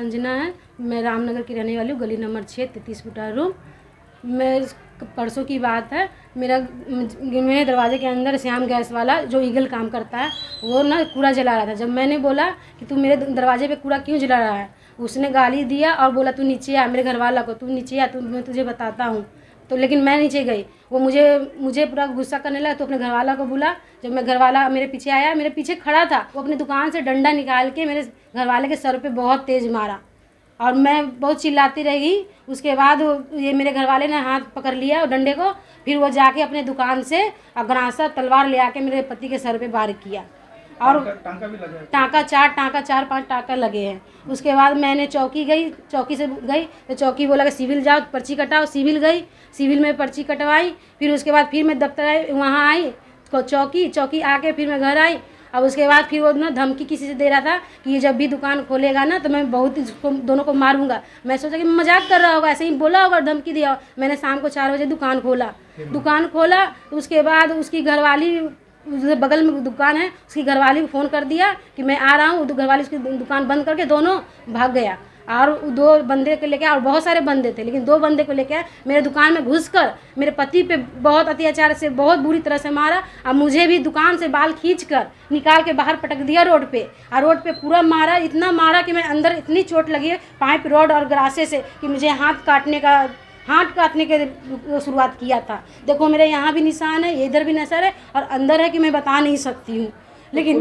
संजना है। मैं रामनगर की रहने वाली हूँ, गली नंबर 6, 33 फुटा रूम। मैं परसों की बात है, मेरे दरवाजे के अंदर श्याम गैस वाला जो ईगल काम करता है वो ना कूड़ा जला रहा था। जब मैंने बोला कि तू मेरे दरवाजे पे कूड़ा क्यों जला रहा है, उसने गाली दिया और बोला तू नीचे आ, मेरे घर वाला को, तू नीचे आ, तो मैं तुझे बताता हूँ। तो लेकिन मैं नीचे गई, वो मुझे पूरा गुस्सा करने लगा। तो अपने घरवाला को बुला। जब मैं घरवाला मेरे पीछे आया, मेरे पीछे खड़ा था, वो अपनी दुकान से डंडा निकाल के मेरे घरवाले के सर पे बहुत तेज़ मारा और मैं बहुत चिल्लाती रही। उसके बाद ये मेरे घरवाले ने हाथ पकड़ लिया और डंडे को, फिर वो जाके अपने दुकान से गरासा तलवार ले आके मेरे पति के सर पे वार किया और टाँका 4-5 टाँका लगे हैं। उसके बाद मैंने चौकी से गई तो चौकी बोला कि सिविल जाओ, पर्ची कटाओ। सिविल गई, सिविल में पर्ची कटवाई। फिर उसके बाद फिर मैं दफ्तर आई, वहाँ आई चौकी आके फिर मैं घर आई। अब उसके बाद फिर वो ना धमकी किसी से दे रहा था कि ये जब भी दुकान खोलेगा ना तो मैं बहुत इसको दोनों को मारूंगा। मैं सोचा कि मजाक कर रहा होगा, ऐसे ही बोला होगा, धमकी दिया। मैंने शाम को 4 बजे दुकान खोला। उसके बाद उसकी घरवाली, बगल में दुकान है, उसकी घरवाली को फ़ोन कर दिया कि मैं आ रहा हूँ। घरवाली उसकी दुकान बंद करके दोनों भाग गया और 2 बंदे को लेकर, और बहुत सारे बंदे थे लेकिन 2 बंदे को लेकर मेरे दुकान में घुसकर मेरे पति पे बहुत अत्याचार से, बहुत बुरी तरह से मारा और मुझे भी दुकान से बाल खींचकर निकाल के बाहर पटक दिया रोड पे। और रोड पे पूरा मारा, इतना मारा कि मैं अंदर इतनी चोट लगी है पाइप रॉड और गरासे से कि मुझे हाथ काटने के शुरुआत किया था। देखो मेरे यहाँ भी निशान है, इधर भी निशान है और अंदर है कि मैं बता नहीं सकती हूँ। लेकिन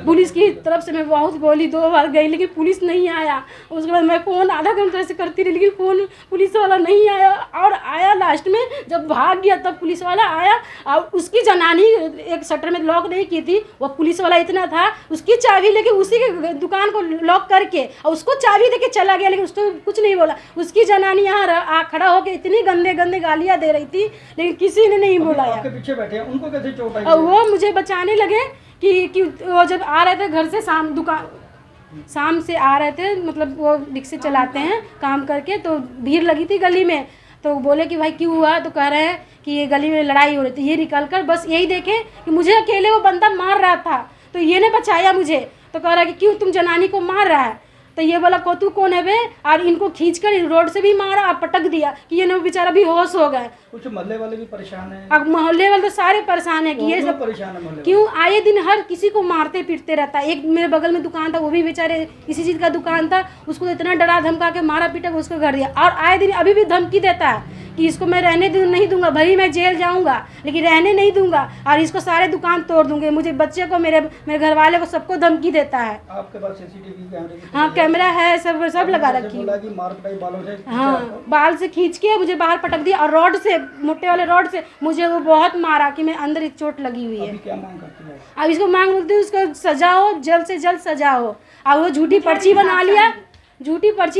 पुलिस की तरफ से मैं बहुत बोली, 2 बार गई लेकिन पुलिस नहीं आया। उसके बाद मैं फ़ोन आधा घंटा से करती रही लेकिन फ़ोन पुलिस वाला नहीं आया। और आया लास्ट में जब भाग गया तब पुलिस वाला आया और उसकी जनानी एक शटर में लॉक नहीं की थी, वो पुलिस वाला इतना था, उसकी चाबी लेके उसी के दुकान को लॉक करके और उसको चाबी देके चला गया, लेकिन उसको कुछ नहीं बोला। उसकी जनानी यहाँ खड़ा होकर इतनी गंदे गालियाँ दे रही थी लेकिन किसी ने नहीं बुलाया। आपके पीछे बैठे हैं, उनको कैसे चोट आई? और वो मुझे बचाने लगे कि वो जब आ रहे थे घर से शाम से आ रहे थे, मतलब वो रिक्शे चलाते हैं काम करके, तो भीड़ लगी थी गली में। तो बोले कि भाई क्यों हुआ, तो कह रहे हैं कि ये गली में लड़ाई हो रही थी। ये निकल कर बस यही देखे कि मुझे अकेले वो बंदा मार रहा था, तो ये ने बचाया मुझे। तो कह रहा है कि क्यों तुम जनानी को मार रहा है, तो ये बोला को तू कौन है बे, और इनको खींचकर रोड से भी मारा और पटक दिया कि ये ना बेचारा भी होश हो गए। कुछ मोहल्ले वाले भी परेशान हैं। अब मोहल्ले वाले तो सारे परेशान है कि ये सब परेशान है मोहल्ले, क्यों आए दिन हर किसी को मारते पीटते रहता है। एक मेरे बगल में दुकान था, वो भी बेचारे इसी चीज़ का दुकान था, उसको तो इतना डरा धमका के मारा पीटा उसको घर दिया। और आए दिन अभी भी धमकी देता है कि इसको मैं रहने नहीं दूंगा, भले मैं जेल जाऊंगा लेकिन रहने नहीं दूंगा और इसको सारे दुकान तोड़ दूंगे। मुझे बच्चे को, मेरे घर वाले को, सबको धमकी देता है। आपके पास सीसीटीवी कैमरे? हाँ कैमरा है, सब लगा रखी है। हाँ बाल से खींच के मुझे बाहर पटक दिया और रॉड से, मोटे वाले रॉड से मुझे वो बहुत मारा कि मैं अंदर एक चोट लगी हुई है। क्या मांग करती है? अब इसको मांग बोलती हूँ, उसको सजा हो, जल्द से जल्द सजा हो। और वो झूठी पर्ची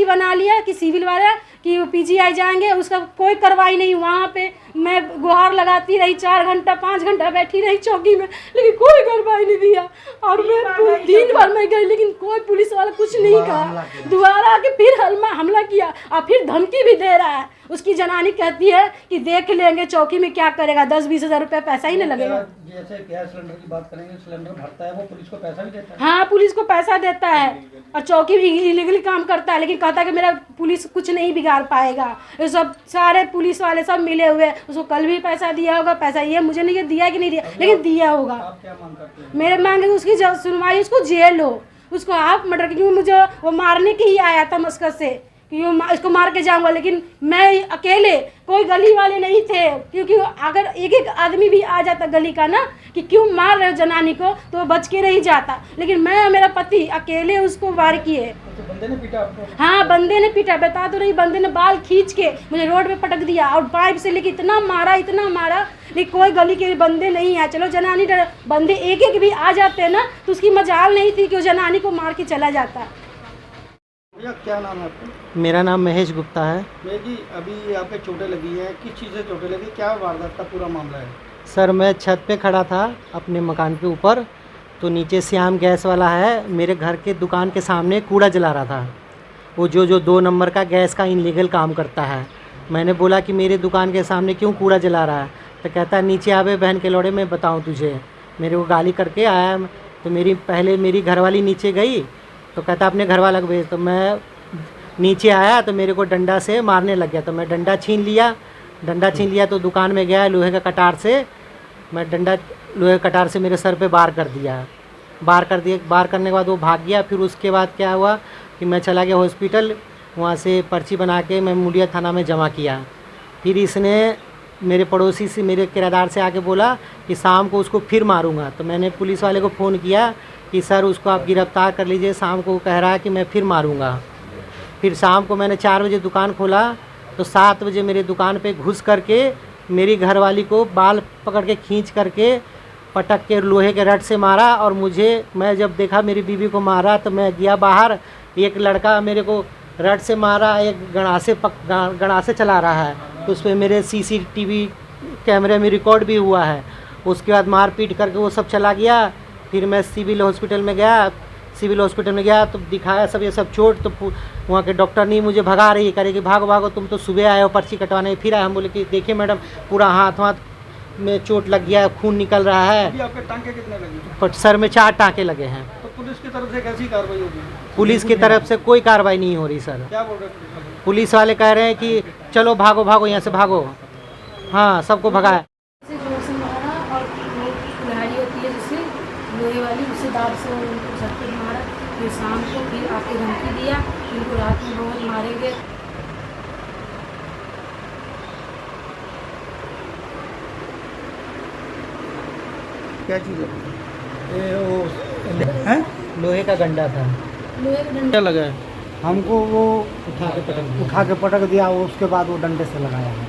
बना लिया कि सिविल वाला कि वो पीजीआई जाएंगे, उसका कोई कार्रवाई नहीं। वहाँ पे मैं गुहार लगाती रही, 4 घंटा 5 घंटा बैठी रही चौकी में, लेकिन कोई कार्रवाई नहीं दिया। और मैं 3 बार मैं गई लेकिन कोई पुलिस वाला कुछ नहीं कहा। दोबारा आके फिर हमला किया और फिर धमकी भी दे रहा है। उसकी जनानी कहती है कि देख लेंगे चौकी में क्या करेगा, 10-20 हज़ार रुपये पैसा ही नहीं लगेगा। जैसे गैस सिलेंडर की बात करेंगे, सिलेंडर भरता है वो पुलिस को पैसा भी देता है? हाँ पुलिस को पैसा देता है और चौकी भी इलीगली काम करता है, लेकिन कहता है कि मेरा पुलिस कुछ नहीं बिगाड़ पाएगा। ये सब सारे पुलिस वाले सब मिले हुए, उसको कल भी पैसा दिया होगा। पैसा ये मुझे नहीं दिया कि नहीं दिया, लेकिन दिया होगा। आप क्या मांग करते हैं? मेरे मांग है उसकी सुनवाई, उसको जेल हो, उसको आप मर्डर, क्योंकि मुझे वो मारने के ही आया था मस्कत से कि इसको मार के जाऊंगा। लेकिन मैं अकेले, कोई गली वाले नहीं थे, क्योंकि अगर एक आदमी भी आ जाता गली का ना कि क्यों मार रहे हो जनानी को, तो वो बच के नहीं जाता। लेकिन मैं और मेरा पति अकेले उसको वार किए। तो बंदे ने पीटा आपको? हाँ बंदे ने पीटा, बता तो रही। बंदे ने बाल खींच के मुझे रोड पे पटक दिया और पाइप से लेके इतना मारा लेकिन कोई गली के बंदे नहीं आए। चलो जनानी बंदे एक भी आ जाते हैं ना तो उसकी मजाल नहीं थी कि वो जनानी को मार के चला जाता। भैया क्या नाम है आपका? मेरा नाम महेश गुप्ता है। भैया जी अभी आपके चोटें लगी हैं, किस चीज़ से चोटें लगी, क्या वारदात का पूरा मामला है? सर मैं छत पे खड़ा था अपने मकान के ऊपर, तो नीचे श्याम गैस वाला है, मेरे घर के दुकान के सामने कूड़ा जला रहा था। वो जो 2 नंबर का गैस का इनलीगल काम करता है। मैंने बोला कि मेरे दुकान के सामने क्यों कूड़ा जला रहा है, तो कहता है नीचे आवे बहन के लौड़े, मैं बताऊँ तुझे। मेरे को गाली करके आया। तो पहले मेरी घरवाली नीचे गई, तो कहता अपने घर वाला को भेज। तो मैं नीचे आया तो मेरे को डंडा से मारने लग गया, तो मैं डंडा छीन लिया तो दुकान में गया, लोहे का कटार से मैं डंडा लोहे का कटार से मेरे सर पे वार करने के बाद वो भाग गया। फिर उसके बाद क्या हुआ कि मैं चला गया हॉस्पिटल, वहाँ से पर्ची बना के मैं मुंडिया थाना में जमा किया। फिर इसने मेरे पड़ोसी से, मेरे किराएदार से आके बोला कि शाम को उसको फिर मारूंगा। तो मैंने पुलिस वाले को फ़ोन किया कि सर उसको आप गिरफ़्तार कर लीजिए, शाम को कह रहा है कि मैं फिर मारूंगा। फिर शाम को मैंने 4 बजे दुकान खोला तो 7 बजे मेरे दुकान पे घुस करके मेरी घरवाली को बाल पकड़ के खींच करके पटक के लोहे के रड से मारा। और मैं जब देखा मेरी बीवी को मारा तो मैं गया बाहर, एक लड़का मेरे को रड से मारा, एक गणासे चला रहा है, तो उस पर मेरे CCTV कैमरे में रिकॉर्ड भी हुआ है। उसके बाद मारपीट करके वो सब चला गया। फिर मैं सिविल हॉस्पिटल में गया तो दिखाया सब ये सब चोट। तो वहाँ के डॉक्टर नहीं मुझे भगा रही, करे कि भागो तुम तो सुबह आए हो पर्ची कटवाने। फिर आए, हम बोले कि देखिए मैडम पूरा हाथ में चोट लग गया है, खून निकल रहा है। अभी आपके टांके कितने लगे? पर सर में 4 टाँके लगे हैं। तो पुलिस की तरफ से कैसी कार्रवाई होगी? पुलिस की तरफ से कोई कार्रवाई नहीं हो रही सर। क्या बोल रहे हैं पुलिस वाले कह रहे हैं कि चलो भागो यहाँ से भागो। हाँ, सबको भगाया। से जोर से मारा और वो कुल्हाड़ी होती है जिससे लोहे वाली, उससे दाब से उनको सर पे मारा। फिर शाम को फिर आके धमकी दिया, इनको रात में बहुत मारेंगे। क्या चीज़ है? लोहे का डंडा था। लोहे के डंडे क्या लगा है? हमको वो उठा के पटक दिया, उसके बाद वो डंडे से लगाया है।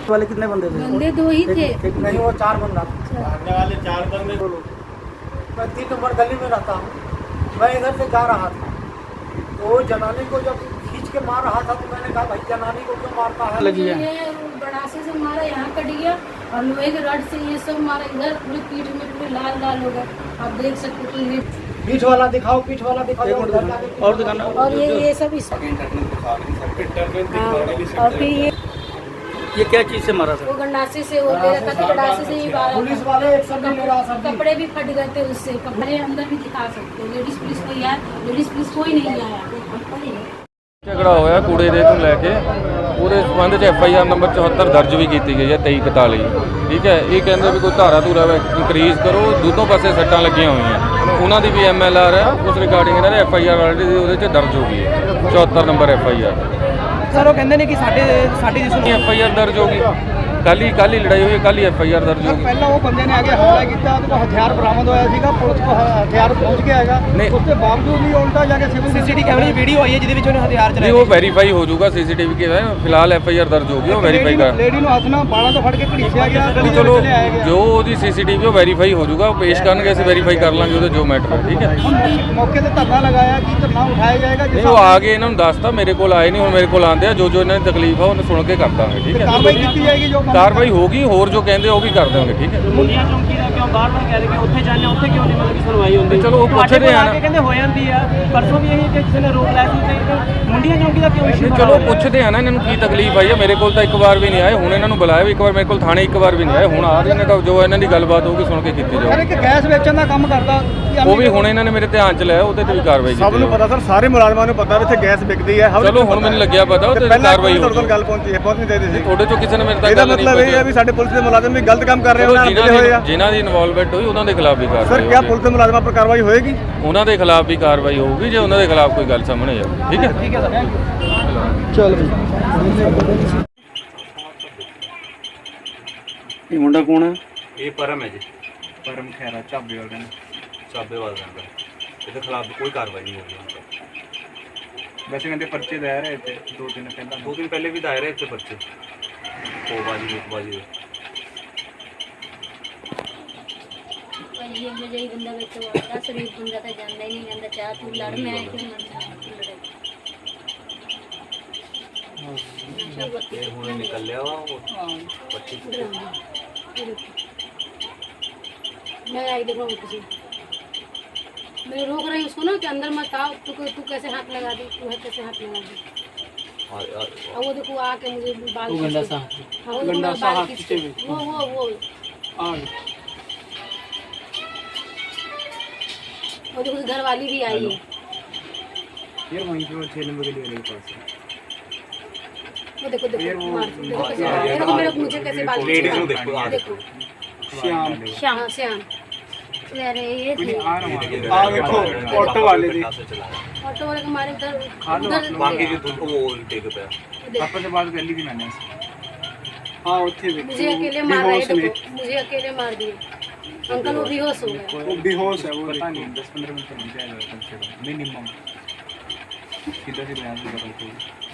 वाले कितने बंदे थे? बंदे 2 ही थे। नहीं, वो 4 बंदा भागने वाले 4 बंदे। मैं 3 नंबर गली में रहता हूँ, मैं इधर से जा रहा था तो वो जनानी को जब खींच के मार रहा था तो मैंने कहा भाई जनानी को क्यों मारता है। लगी है। ये बड़ासे से मारा, यहाँ कट गया और लोहे के रड से ये सब मारा, इधर पूरी पीठ में पूरे लाल हो गए। आप देख सकते हो कि पीठ वाला दिखाओ। और दिखाना। और ये सब इस और फिर ये क्या चीज़ से मारा था? वो गंडासे से वो दे रखा था, गंडासे से ही मारा। पुलिस वाले एक्शन नहीं ले रहा सर। कपड़े भी फट गए थे उससे, कपड़े अंदर भी दिखा सकते हो। लेडीज पुलिस कोई नहीं आया। ਝਗੜਾ ਹੋਇਆ ਕੂੜੇ ਦੇ ਤੋਂ ਲੈ ਕੇ ਉਹਦੇ ਸੰਬੰਧ 'ਚ FIR ਨੰਬਰ 74 ਦਰਜ ਵੀ ਕੀਤੀ ਗਈ ਹੈ 2341। ਠੀਕ ਹੈ, ਇਹ ਕਹਿੰਦੇ ਵੀ ਕੋਈ ਧਾਰਾ ਧੂਰਾ ਇੰਕਰੀਜ਼ ਕਰੋ। ਦੋਨੋਂ ਪਾਸੇ ਸੱਟਾਂ ਲੱਗੀਆਂ ਹੋਈਆਂ, ਉਹਨਾਂ ਦੀ ਵੀ MLR ਹੈ, ਉਸ ਰਿਗਾਰਡਿੰਗ ਇਹਨਾਂ ਦੇ FIR ਵਾਲੇ ਦੀ ਉਹਦੇ 'ਚ ਦਰਜ ਹੋ ਗਈ ਹੈ 74 ਨੰਬਰ FIR। ਸਰ ਉਹ ਕਹਿੰਦੇ ਨੇ ਕਿ ਸਾਡੀ ਜਿਸ FIR ਦਰਜ ਹੋ ਗਈ, ਕੱਲ ਹੀ ਲੜਾਈ ਹੋਈ, ਕੱਲ ਹੀ FIR ਦਰਜ ਹੋ ਗਈ। ਪਹਿਲਾਂ ਉਹ ਬੰਦੇ ਨੇ ਆ ਕੇ ਹਮਲਾ ਕੀਤਾ, ਉਹਦੇ ਕੋਲ ਹਥਿਆਰ ਬਰਾਮਦ ਹੋਇਆ ਸੀਗਾ, ਪੁਲਿਸ ਕੋਲ ਹਥਿਆਰ ਪਹੁੰਚ ਗਿਆ ਹੈਗਾ। ਉਸ ਤੋਂ ਬਾਵਜੂਦ ਵੀ ਉਲਟਾ ਜਾ ਕੇ CCTV ਕੈਮਰੇ ਦੀ ਵੀਡੀਓ ਆਈ ਹੈ ਜਿਹਦੇ ਵਿੱਚ ਉਹਨੇ ਹਥਿਆਰ ਚਲਾਏ। ਉਹ ਵੈਰੀਫਾਈ ਹੋ ਜਾਊਗਾ CCTV ਕੇ ਫਿਲਹਾਲ FIR ਦਰਜ ਹੋ ਗਈ, ਉਹ ਵੈਰੀਫਾਈ ਕਰ। ਲੇਡੀ ਨੂੰ ਹੱਥ ਨਾਲ ਬਾਲਾਂ ਤੋਂ ਫੜ ਕੇ ਘੜੀਸਿਆ ਗਿਆ। ਚਲੋ ਜੋ ਉਹਦੀ CCTV ਉਹ ਵੈਰੀਫਾਈ ਹੋ ਜਾਊਗਾ, ਉਹ ਪੇਸ਼ ਕਰਨਗੇ, ਅਸੀਂ ਵੈਰੀਫਾਈ ਕਰ ਲਾਂਗੇ ਉਹਦੇ ਜੋ ਮੈਟਰ ਹੈ। ਠੀਕ ਹੈ, ਮੌਕੇ ਤੇ ਧਰਨਾ ਲਗਾਇਆ ਕਿ ਧਰਨਾ ਉਠਾਇਆ ਜਾਏਗਾ। ਨਹੀਂ ਉਹ ਆ ਗਏ, ਇਹਨਾਂ ਨੂੰ ਦੱਸਤਾ, ਮੇਰੇ ਕੋਲ ਆਏ ਨਹੀਂ, ਹੁਣ ਮੇਰੇ ਕੋਲ ਆਉਂਦੇ ਆ, ਜੋ ਇਹਨਾਂ ਦੀ ਤਕਲੀਫ ਆ ਉਹਨੂੰ ਸੁਣ ਕੇ ਕਰ ਦਾਂਗੇ। ਠੀਕ ਹੈ, ਕਾਰਵਾਈ ਕੀਤੀ ਜਾਏਗੀ, ਜੋ ਕਾਰਵਾਈ ਹੋਗੀ, ਹੋਰ ਜੋ ਕਹਿੰਦੇ ਉਹ ਵੀ ਕਰ ਦਾਂਗੇ। ਠੀਕ ਹੈ, ਮੁੰਡੀਆਂ ਚੌਂਕੀ ਦਾ ਕਿਉਂ ਬਾਰ-ਬਾਰ ਕਹਿ ਰਹੇ ਕਿ ਉੱਥੇ ਜਾਂਦੇ ਉੱਥੇ ਕਿਉਂ ਨਹੀਂ ਮਤਲਬ ਕਿ ਸੁਣਵਾਈ ਹੁੰਦੀ? ਚਲੋ ਉਹ ਪੁੱਛਦੇ ਆ ਨਾ, ਕਹਿੰਦੇ ਹੋ ਜਾਂਦੀ ਆ। ਪਰਸੋਂ ਵੀ ਇਹੀ ਕਿ ਕਿਸੇ ਨੇ ਰੋਕ ਲਾਇਆ ਸੀ ਤੇ ਮੁੰਡੀਆਂ ਚੌਂਕੀ ਦਾ ਕਿਉਂ ਇਸ਼ੂ? ਚਲੋ ਪੁੱਛਦੇ ਆ ਨਾ ਇਹਨਾਂ ਨੂੰ ਕੀ ਤਕਲੀਫ ਆਈ ਹੈ। ਮੇਰੇ ਕੋਲ ਤਾਂ ਇੱਕ ਵਾਰ ਵੀ ਨਹੀਂ ਆਏ, ਹੁਣ ਇਹਨਾਂ ਨੂੰ ਬੁਲਾਇਆ ਵੀ ਇੱਕ ਵਾਰ, ਮੇਰੇ ਕੋਲ ਥਾਣੇ ਇੱਕ ਵਾਰ ਵੀ ਨਹੀਂ ਆਏ, ਹੁਣ ਆ ਰਹੇ ਨੇ, ਤਾਂ ਜੋ ਇਹਨਾਂ ਦੀ ਗੱਲਬਾਤ ਹੋਊਗੀ ਸੁਣ ਕੇ ਕੀਤੀ ਜਾਊਗੀ। ਕਿ ਗੈਸ ਵੇਚਣ ਦਾ ਕੰਮ ਕਰਦਾ, ਉਹ ਵੀ ਹੁਣ ਇਹਨਾਂ ਨੇ ਮੇਰੇ ਧਿਆਨ 'ਚ ਲਿਆ, ਉਹਦੇ ਤੇ ਵੀ ਕਾਰਵਾਈ ਕੀਤੀ। ਸਭ ਨੂੰ ਪਤਾ ਸਰ, ਸਾਰੇ ਮੁਲਾਜ਼ਮਾਂ ਨੂੰ ਪਤਾ ਵੀ ਇੱਥੇ ਗੈਸ ਵਿਕਦੀ ਹੈ। ਚਲੋ ਹੁਣ ਮੈਨੂੰ ਲੱਗਿਆ ਪਤਾ, ਉਹ ਤੇ ਕਾਰਵਾਈ ਹੋਊਗੀ। ਤੁਹਾਡੇ ਗੱਲ ਪਹੁੰਚਣੀ ਚਾਹੀਦੀ ਸੀ। ਤੁਹਾਡੇ ਚੋਂ ਕਿਸੇ ਨੇ ਮੇਰੇ ਤੱਕ ਇਹਦਾ ਗੱਲ ਨਹੀਂ ਮਤਲਬ ਇਹ ਹੈ ਵੀ ਸਾਡੇ ਪੁਲਿਸ ਦੇ ਮੁਲਾਜ਼ਮ ਵੀ ਗਲਤ ਕੰਮ ਕਰ ਰਹੇ ਉਹਨਾਂ ਨਾਲ ਹੋਏ ਆ। ਜਿਨ੍ਹਾਂ ਦੀ ਇਨਵੋਲਵਮੈਂਟ ਹੋਈ ਉਹਨਾਂ ਦੇ ਖਿਲਾਫ ਵੀ ਕਾਰਵਾਈ ਸਰ ਕਿਆ ਪੁਲਿਸ ਦੇ ਮੁਲਾਜ਼ਮਾਂ ਪਰ ਕਾਰਵਾਈ ਹੋਏਗੀ? ਉਹਨਾਂ ਦੇ ਖਿਲਾਫ ਵੀ ਕਾਰਵਾਈ ਹੋਊਗੀ ਜੇ ਉਹਨਾਂ ਦੇ ਖਿਲਾਫ ਕੋਈ ਗੱਲ ਸਾਹਮਣੇ ਆਵੇ। ਠੀਕ ਹੈ, ਠੀਕ ਹੈ ਸਰ। ਚਲ ਇਹ ਮੁੰਡਾ ਕੌਣ ਹੈ? ਇਹ ਪਰਮ ਹੈ ਜੀ, ਪਰਮ ਖੈਰਾ ਝਾਬੇ ਵਾਲਾ ਨੇ, ਝਾਬੇ ਵਾਲਾ ਰਹਿੰਦਾ। ਇਹਦੇ ਖਿਲਾਫ ਕੋਈ ਕਾਰਵਾਈ ਨਹੀਂ ਹੋ ਰਹੀ ਹੁਣ ਤੱਕ। ਵੈਸੇ ਕਹਿੰਦੇ ਪਰਚੇ ਦਾਇਰ ਹੈ ਇੱਥੇ 2 ਦਿਨ ਪਹਿਲੇ ਵੀ ਦਾਇਰੇ ਇੱਥੇ ਪਰਚੇ ਹੋਬਾਜੀ ये यही बंदा तो आता शरीफ बंदा तो जाना ही नहीं कहता चाह तू लड़ मैं क्यों ਇਹ ਹੁਣ ਨਿਕਲ ਲਿਆ ਵਾ ਉਹ 25 मैं आई देखो किसी मैं रोक रही उसको ना कि अंदर मत आओ, तू कैसे हाथ लगा दी, तू कैसे हाथ लगा दी। और वो देखो आके मुझे बाल गंदा सा हाथ खींचे हुए। वो और देखो घर वाली भी आई है। फिर वहीं पे 6 नंबर के लिए पास वो देखो देखो मार देखो कैसे मेरे मुझे कैसे बाल लेडीज को देखो आ देखो श्याम श्याम श्याम अरे ये थी आ देखो ऑटो वाले दी ऑटो वाले को मारे उधर उधर बाकी जो वो देख पे पापा से बात कर ली थी मैंने हाँ उत्थे भी मुझे अकेले मार रहे देखो मुझे अकेले मार दिए अंकल वो बेहोश हो गया वो बेहोश है वो पता नहीं 10-15 मिनट तो हो जाएगा कम से कम मिनिमम सीधा सीधा यहाँ से